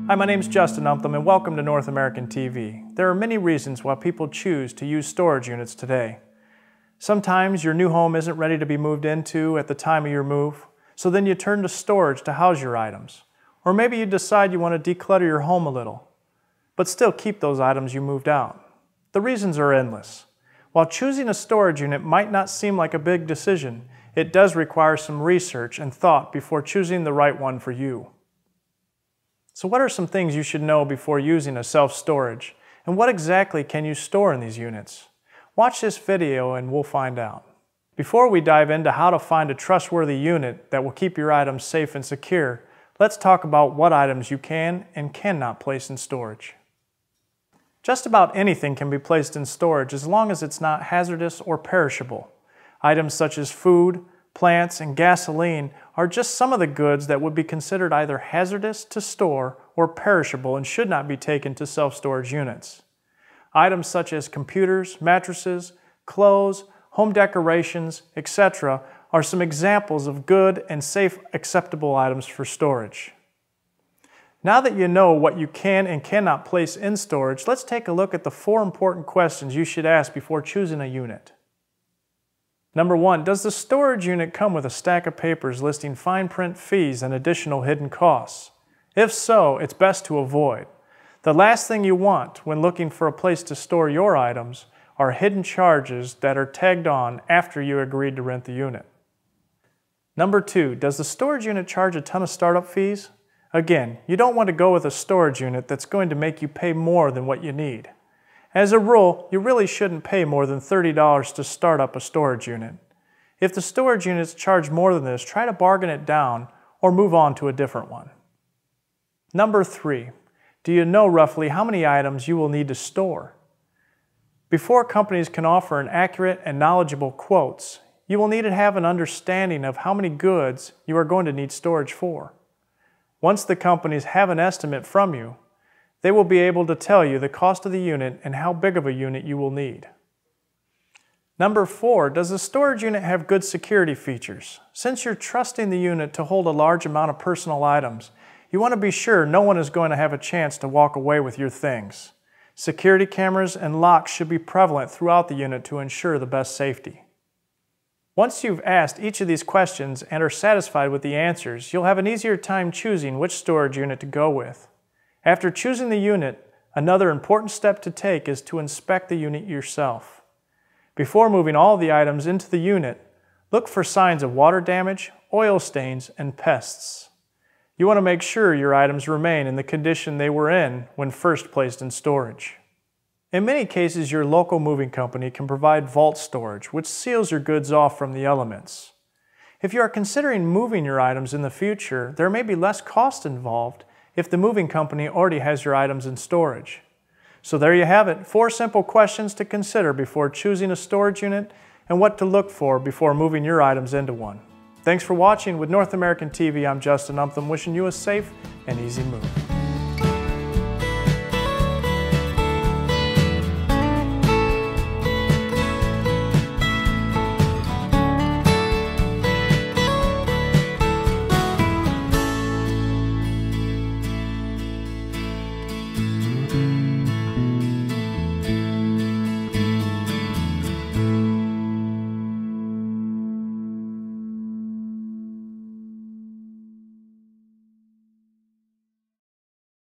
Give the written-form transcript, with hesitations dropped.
Hi, my name is Justin Umtham and welcome to North American TV. There are many reasons why people choose to use storage units today. Sometimes your new home isn't ready to be moved into at the time of your move, so then you turn to storage to house your items. Or maybe you decide you want to declutter your home a little, but still keep those items you moved out. The reasons are endless. While choosing a storage unit might not seem like a big decision, it does require some research and thought before choosing the right one for you. So what are some things you should know before using a self-storage? And what exactly can you store in these units? Watch this video and we'll find out. Before we dive into how to find a trustworthy unit that will keep your items safe and secure, let's talk about what items you can and cannot place in storage. Just about anything can be placed in storage as long as it's not hazardous or perishable. Items such as food, plants, and gasoline are just some of the goods that would be considered either hazardous to store or perishable and should not be taken to self-storage units. Items such as computers, mattresses, clothes, home decorations, etc. are some examples of good and safe acceptable items for storage. Now that you know what you can and cannot place in storage, let's take a look at the 4 important questions you should ask before choosing a unit. Number 1, does the storage unit come with a stack of papers listing fine print fees and additional hidden costs? If so, it's best to avoid. The last thing you want when looking for a place to store your items are hidden charges that are tagged on after you agreed to rent the unit. Number 2, does the storage unit charge a ton of startup fees? Again, you don't want to go with a storage unit that's going to make you pay more than what you need. As a rule, you really shouldn't pay more than $30 to start up a storage unit. If the storage units charge more than this, try to bargain it down or move on to a different one. Number 3, do you know roughly how many items you will need to store? Before companies can offer an accurate and knowledgeable quotes, you will need to have an understanding of how many goods you are going to need storage for. Once the companies have an estimate from you, they will be able to tell you the cost of the unit and how big of a unit you will need. Number 4, does the storage unit have good security features? Since you're trusting the unit to hold a large amount of personal items, you want to be sure no one is going to have a chance to walk away with your things. Security cameras and locks should be prevalent throughout the unit to ensure the best safety. Once you've asked each of these questions and are satisfied with the answers, you'll have an easier time choosing which storage unit to go with. After choosing the unit, another important step to take is to inspect the unit yourself. Before moving all the items into the unit, look for signs of water damage, oil stains, and pests. You want to make sure your items remain in the condition they were in when first placed in storage. In many cases, your local moving company can provide vault storage, which seals your goods off from the elements. If you are considering moving your items in the future, there may be less cost involved if the moving company already has your items in storage. So there you have it, 4 simple questions to consider before choosing a storage unit and what to look for before moving your items into one. Thanks for watching. With North American TV, I'm Justin Umtham, wishing you a safe and easy move.